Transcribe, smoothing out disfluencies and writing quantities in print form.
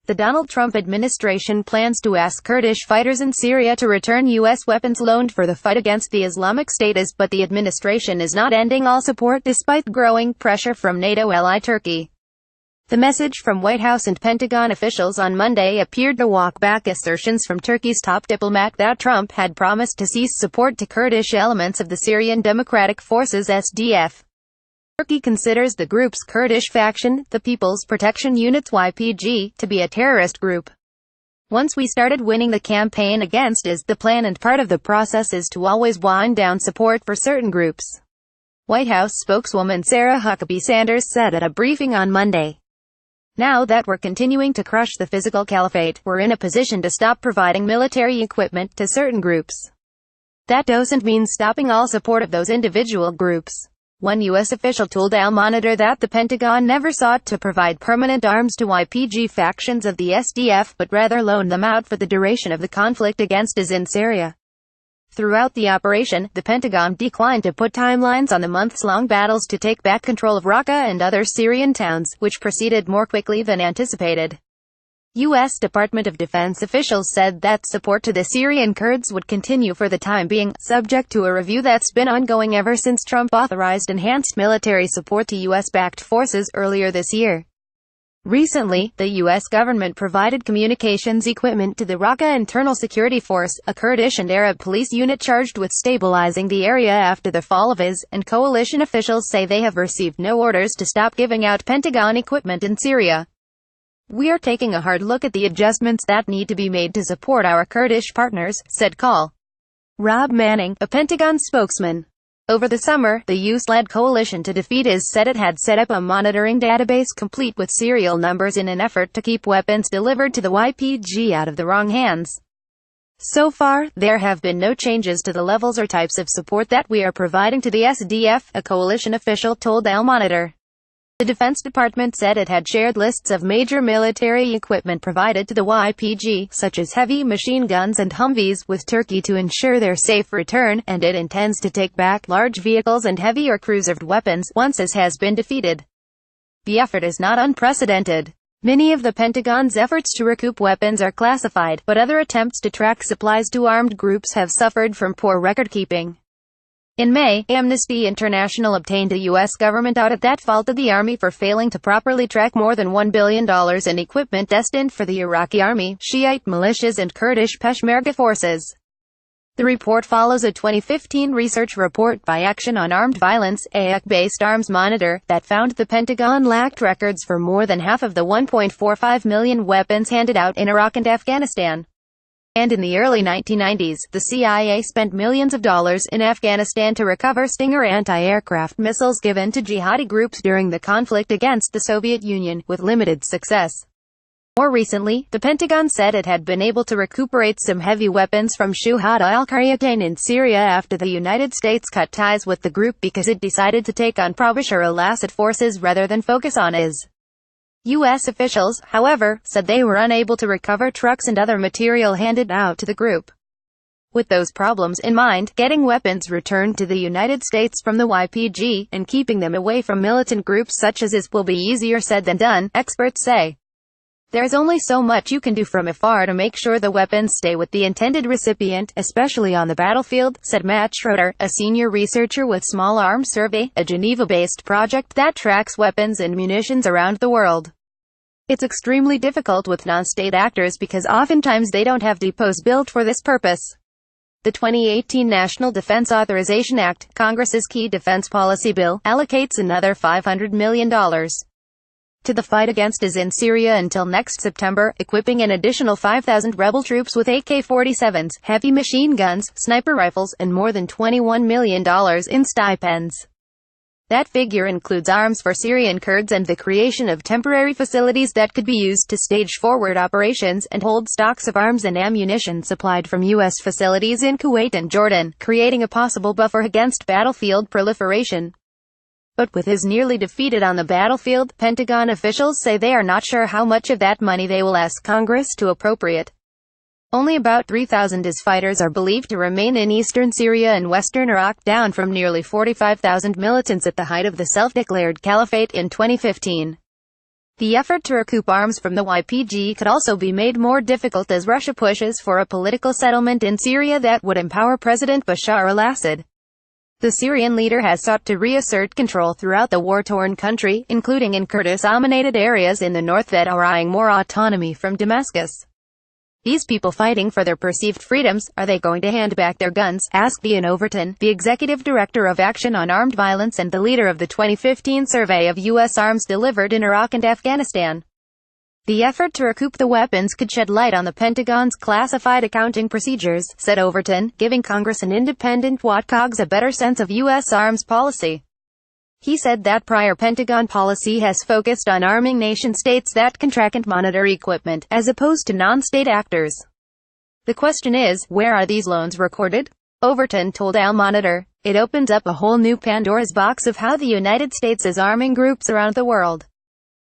The Donald Trump administration plans to ask Kurdish fighters in Syria to return U.S. weapons loaned for the fight against the Islamic State IS, but the administration is not ending all support despite growing pressure from NATO ally Turkey. The message from White House and Pentagon officials on Monday appeared to walk back assertions from Turkey's top diplomat that Trump had promised to cease support to Kurdish elements of the Syrian Democratic Forces SDF. Turkey considers the group's Kurdish faction, the People's Protection Unit's YPG, to be a terrorist group. Once we started winning the campaign against IS, the plan and part of the process is to always wind down support for certain groups. White House spokeswoman Sarah Huckabee Sanders said at a briefing on Monday. Now that we're continuing to crush the physical caliphate, we're in a position to stop providing military equipment to certain groups. That doesn't mean stopping all support of those individual groups. One U.S. official told Al-Monitor that the Pentagon never sought to provide permanent arms to YPG factions of the SDF, but rather loaned them out for the duration of the conflict against IS in Syria. Throughout the operation, the Pentagon declined to put timelines on the months-long battles to take back control of Raqqa and other Syrian towns, which proceeded more quickly than anticipated. U.S. Department of Defense officials said that support to the Syrian Kurds would continue for the time being, subject to a review that's been ongoing ever since Trump authorized enhanced military support to U.S.-backed forces earlier this year. Recently, the U.S. government provided communications equipment to the Raqqa Internal Security Force, a Kurdish and Arab police unit charged with stabilizing the area after the fall of IS, and coalition officials say they have received no orders to stop giving out Pentagon equipment in Syria. "We are taking a hard look at the adjustments that need to be made to support our Kurdish partners," said Col. Rob Manning, a Pentagon spokesman. Over the summer, the U.S.-led coalition to defeat IS said it had set up a monitoring database complete with serial numbers in an effort to keep weapons delivered to the YPG out of the wrong hands. So far, there have been no changes to the levels or types of support that we are providing to the SDF, a coalition official told Al-Monitor. The Defense Department said it had shared lists of major military equipment provided to the YPG, such as heavy machine guns and Humvees, with Turkey to ensure their safe return, and it intends to take back large vehicles and heavy or cruiser weapons once IS has been defeated. The effort is not unprecedented. Many of the Pentagon's efforts to recoup weapons are classified, but other attempts to track supplies to armed groups have suffered from poor record-keeping. In May, Amnesty International obtained a U.S. government audit that faulted the Army for failing to properly track more than $1 billion in equipment destined for the Iraqi Army, Shiite militias and Kurdish Peshmerga forces. The report follows a 2015 research report by Action on Armed Violence, AIC-based arms monitor, that found the Pentagon lacked records for more than half of the 1.45 million weapons handed out in Iraq and Afghanistan. And in the early 1990s, the CIA spent millions of dollars in Afghanistan to recover Stinger anti-aircraft missiles given to jihadi groups during the conflict against the Soviet Union, with limited success. More recently, the Pentagon said it had been able to recuperate some heavy weapons from Shuhada al-Qaryatayn in Syria after the United States cut ties with the group because it decided to take on pro-Bashar al-Assad forces rather than focus on IS. U.S. officials, however, said they were unable to recover trucks and other material handed out to the group. With those problems in mind, getting weapons returned to the United States from the YPG, and keeping them away from militant groups such as IS, will be easier said than done, experts say. There's only so much you can do from afar to make sure the weapons stay with the intended recipient, especially on the battlefield, said Matt Schroeder, a senior researcher with Small Arms Survey, a Geneva-based project that tracks weapons and munitions around the world. It's extremely difficult with non-state actors because oftentimes they don't have depots built for this purpose. The 2018 National Defense Authorization Act, Congress's key defense policy bill, allocates another $500 million to the fight against IS in Syria until next September, equipping an additional 5,000 rebel troops with AK-47s, heavy machine guns, sniper rifles, and more than $21 million in stipends. That figure includes arms for Syrian Kurds and the creation of temporary facilities that could be used to stage forward operations and hold stocks of arms and ammunition supplied from U.S. facilities in Kuwait and Jordan, creating a possible buffer against battlefield proliferation. But with IS nearly defeated on the battlefield, Pentagon officials say they are not sure how much of that money they will ask Congress to appropriate. Only about 3,000 IS fighters are believed to remain in eastern Syria and western Iraq, down from nearly 45,000 militants at the height of the self-declared caliphate in 2015. The effort to recoup arms from the YPG could also be made more difficult as Russia pushes for a political settlement in Syria that would empower President Bashar al-Assad. The Syrian leader has sought to reassert control throughout the war-torn country, including in Kurdish-dominated areas in the north that are eyeing more autonomy from Damascus. These people fighting for their perceived freedoms, are they going to hand back their guns? Asked Ian Overton, the executive director of Action on Armed Violence and the leader of the 2015 survey of U.S. arms delivered in Iraq and Afghanistan. The effort to recoup the weapons could shed light on the Pentagon's classified accounting procedures, said Overton, giving Congress and independent watchdogs a better sense of U.S. arms policy. He said that prior Pentagon policy has focused on arming nation-states that can track and monitor equipment, as opposed to non-state actors. The question is, where are these loans recorded? Overton told Al Monitor, it opens up a whole new Pandora's box of how the United States is arming groups around the world.